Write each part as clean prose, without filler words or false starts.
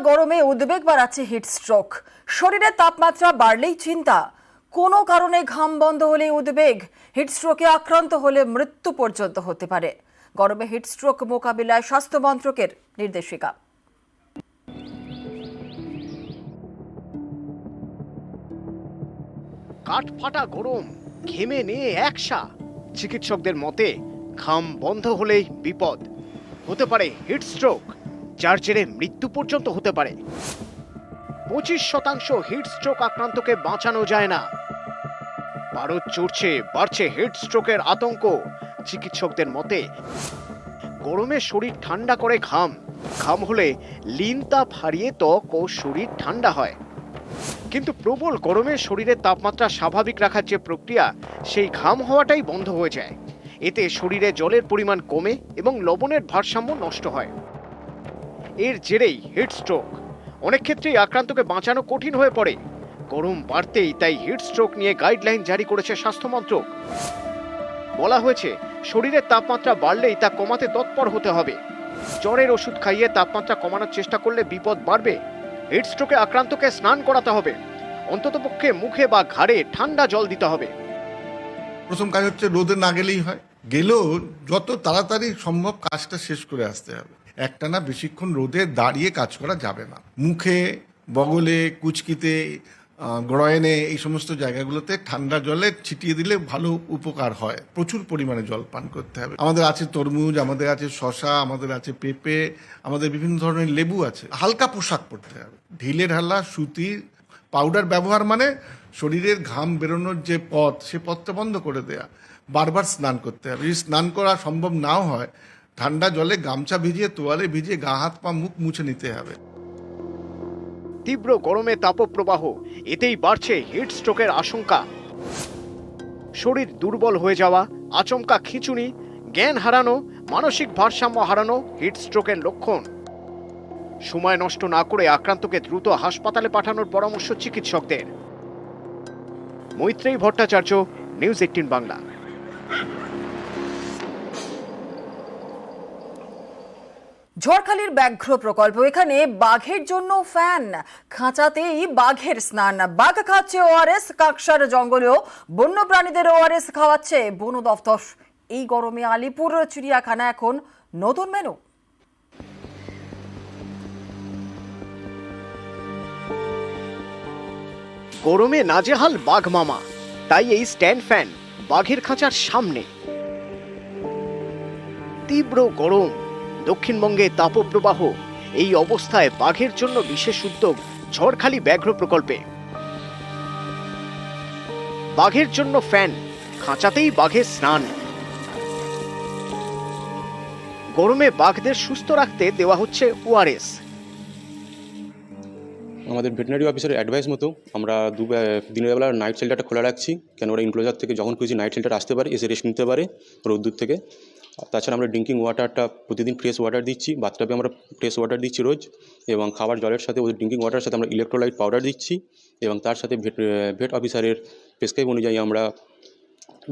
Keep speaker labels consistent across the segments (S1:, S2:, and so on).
S1: গরমে উদ্বেগ বাড়াচ্ছে হিটস্ট্রোক। শরীরের তাপমাত্রা বাড়লেই চিন্তা, কোনো কারণে ঘাম বন্ধ হলেই উদ্বেগ। হিটস্ট্রোকে আক্রান্ত হলে মৃত্যু পর্যন্ত হতে পারে। গরমে হিটস্ট্রোক মোকাবিলায় স্বাস্থ্য মন্ত্রকের নির্দেশিকা।
S2: কাঠফাটা গরম, ঘেমে নিয়ে একসা। চিকিৎসকদের মতে ঘাম বন্ধ হলেই বিপদ, হতে পারে হিটস্ট্রোক, যার জেরে মৃত্যু পর্যন্ত হতে পারে। 25% হিটস্ট্রোক আক্রান্তকে বাঁচানো যায় না। ভারত চড়ছে, বাড়ছে হিটস্ট্রোকের আতঙ্ক। চিকিৎসকদের মতে গরমে শরীর ঠান্ডা করে ঘাম, ঘাম হলে লিন তাপ হারিয়ে ত্বক ও শরীর ঠান্ডা হয়। কিন্তু প্রবল গরমে শরীরের তাপমাত্রা স্বাভাবিক রাখার যে প্রক্রিয়া, সেই ঘাম হওয়াটাই বন্ধ হয়ে যায়। এতে শরীরে জলের পরিমাণ কমে এবং লবণের ভারসাম্য নষ্ট হয়। এর জেরেই হিটস্ট্রোক। অনেক ক্ষেত্রেই আক্রান্তকে বাঁচানো কঠিন হয়ে পড়ে। গরম বাড়তেই তাই হিটস্ট্রোক নিয়ে গাইডলাইন জারি করেছে স্বাস্থ্য মন্ত্রক। বলা হয়েছে, শরীরের তাপমাত্রা বাড়লেই তা কমাতে তৎপর হতে হবে। জ্বরের ওষুধ খাইয়ে তাপমাত্রা কমানোর চেষ্টা করলে বিপদ বাড়বে। হিটস্ট্রোকে আক্রান্তকে স্নান করাতে হবে, অন্ততপক্ষে মুখে বা ঘাড়ে ঠান্ডা জল দিতে হবে।
S3: প্রথম কাজ হচ্ছে রোদে না গেলেই হয়, গেলেও যত তাড়াতাড়ি সম্ভব কাজটা শেষ করে আসতে হবে। একটানা বেশিক্ষণ রোদে দাঁড়িয়ে কাজ করা যাবে না। মুখে, বগলে, কুচকিতে, গ্রয়েনে, এই সমস্ত জায়গাগুলোতে ঠান্ডা জলে ছিটিয়ে দিলে ভালো উপকার হয়। প্রচুর পরিমাণে জল পান করতে হবে। আমাদের আছে তরমুজ, আমাদের আছে শশা, আমাদের আছে পেঁপে, আমাদের বিভিন্ন ধরনের লেবু আছে। হালকা পোশাক পরতে হবে, ঢিলে ঢালা সুতির। পাউডার ব্যবহার মানে শরীরের ঘাম বেরোনোর যে পথ, সে পথটা বন্ধ করে দেয়া। বারবার স্নান করতে হবে। যদি স্নান করা সম্ভব নাও হয়, ঠান্ডা জলে গামছা ভিজিয়ে, তোয়ালে ভিজিয়ে গা হাত পা মুখ মুছে নিতে হবে।
S2: তীব্র গরমে তাপপ্রবাহ, এতেই বাড়ছে হিটস্ট্রোকের আশঙ্কা। শরীর দুর্বল হয়ে যাওয়া, আচমকা খিঁচুনি, জ্ঞান হারানো, মানসিক ভারসাম্য হারানো হিটস্ট্রোকের লক্ষণ। সময় নষ্ট না করে আক্রান্তকে দ্রুত হাসপাতালে পাঠানোর পরামর্শ চিকিৎসকদের। মৈত্রেয়ী ভট্টাচার্য, নিউজ 18 বাংলা।
S1: ঝড়খালির ব্যাঘ্র প্রকল্প, এখানে বাঘের জন্য ফ্যান, খাঁচাতেই বাঘের স্নান। বাঘ খাচ্ছে ওআরএস, কাকসার জঙ্গলেও বন্য প্রাণীদের ওআরএস খাওয়াচ্ছে বন দফতর। এই গরমে আলিপুর চিড়িয়াখানা এখন নতুন মেনু।
S2: গরমে নাজেহাল বাঘ মামা, তাই এই স্ট্যান্ড ফ্যান বাঘের খাঁচার সামনে। তীব্র গরম, দক্ষিণবঙ্গে তাপপ্রবাহ, এই অবস্থায় বাঘের জন্য বিশেষ উদ্যোগ ঝড়খালি ব্যাঘ্র প্রকল্পে। বাঘের জন্য ফ্যান, খাঁচাতেই বাঘের স্নান। গরমে বাঘদের সুস্থ রাখতে দেওয়া হচ্ছে ওআরএস।
S4: আমাদের ভেটেরিনারি অফিসারের অ্যাডভাইস মতো আমরা দিনের বেলা নাইট শেল্টারটা খোলা রাখছি, কেন ওরা ইনক্লোজার থেকে যখন খুশি নাইট শেল্টার আসতে পারে, এসে রেস্ট নিতে পারে রোদ্দুর থেকে। তাছাড়া আমরা ড্রিঙ্কিং ওয়াটারটা প্রতিদিন ফ্রেশ ওয়াটার দিচ্ছি, বাথটাবে আমরা ফ্রেশ ওয়াটার দিচ্ছি রোজ, এবং খাবার জলের সাথে ওদের ড্রিঙ্কিং ওয়াটারের সাথে আমরা ইলেকট্রোলাইট পাউডার দিচ্ছি, এবং তার সাথে ভেট অফিসারের প্রেসক্রাইব অনুযায়ী আমরা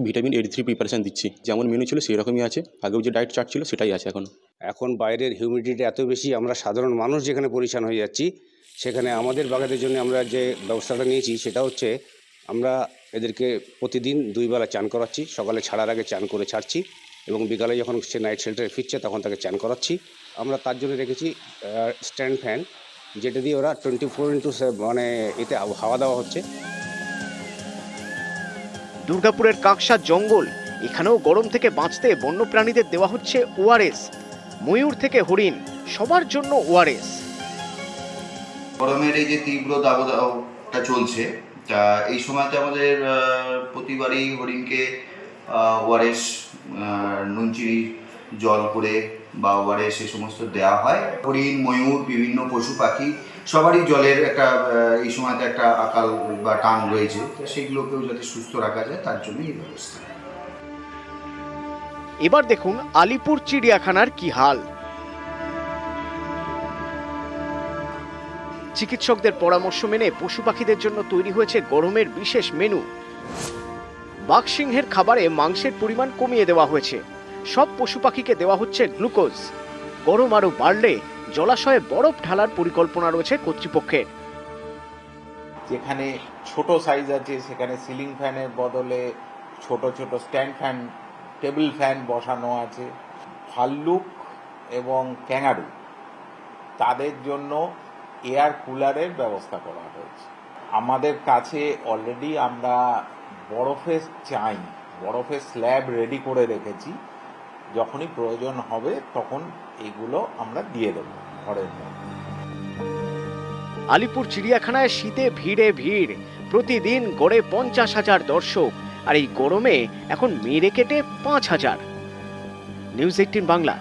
S4: ভিটামিন A3 প্রিপারেশন দিচ্ছি। যেমন মেনু ছিল সেই রকমই আছে, আগেও যে ডায়েট চার্ট ছিল সেটাই আছে
S5: এখন বাইরের হিউমিডিটি এত বেশি, আমরা সাধারণ মানুষ যেখানে পরিশান হয়ে যাচ্ছি, সেখানে আমাদের বাঘাদের জন্য আমরা যে ব্যবস্থাটা নিয়েছি সেটা হচ্ছে আমরা এদেরকে প্রতিদিন 2 বেলা চান করাচ্ছি। সকালে ছাড়ার আগে চান করে ছাড়ছি, এবং বিকালে যখন সে নাইট শেল্টারে ফিরছে তখন তাকে চান করাচ্ছি। আমরা তার জন্য রেখেছি স্ট্যান্ড ফ্যান, যেটা দিয়ে ওরা 24x7 মানে এতে হাওয়া দেওয়া হচ্ছে।
S2: দুর্গাপুরের কাকসার জঙ্গল, এখানেও গরম থেকে বাঁচতে বন্য প্রাণীদের দেওয়া হচ্ছে ওআরএস। ময়ূর থেকে হরিণ, সবার জন্য ওআরএস।
S6: গরমের এই যে তীব্র দাবদাহটা চলছে, তা এই সময়তে আমাদের প্রতিবারই হরিণকে ওআরএস, নুনচিনি জল করে বা ওআরএস এই সমস্ত দেওয়া হয়। হরিণ, ময়ূর, বিভিন্ন পশু পাখি সবারই জলের একটা এই সময়তে একটা আকাল বা টান রয়েছে, তো সেগুলোকেও যাতে সুস্থ রাখা যায় তার জন্য এই ব্যবস্থা।
S2: এবার দেখুন আলিপুর চিড়িয়াখানার কি হাল। চিকিৎসকদের পরামর্শ মেনে পশু পাখিদের জন্য তৈরি হয়েছে গরমের বিশেষ মেনু। বাঘসিংহের খাবারে মাংসের পরিমাণ কমিয়ে দেওয়া হয়েছে। সব পশু পাখিকে দেওয়া হচ্ছে গ্লুকোজ। গরম আরো বাড়লে জলাশয়ে বরফ ঢালার পরিকল্পনা রয়েছে কর্তৃপক্ষের।
S7: যেখানে ছোট সাইজ আছে সেখানে সিলিং ফ্যানের বদলে ছোট ছোট স্ট্যান্ড ফ্যান, টেবিল ফ্যান বসানো আছে। ভাল্লুক এবং ক্যাঙ্গারু তাদের জন্য এয়ার কুলারের ব্যবস্থা করা হয়েছে। আমাদের কাছে অলরেডি আমরা বরফের স্ল্যাব রেডি করে রেখেছি। যখনই প্রয়োজন হবে তখন এগুলো আমরা দিয়ে দেবো ঘরের মধ্যে।
S2: আলিপুর চিড়িয়াখানায় শীতে ভিড়ে ভিড়, প্রতিদিন গড়ে 50,000 দর্শক, আর এই গরমে এখন মেরে কেটে 5,000। নিউজ 18 বাংলা।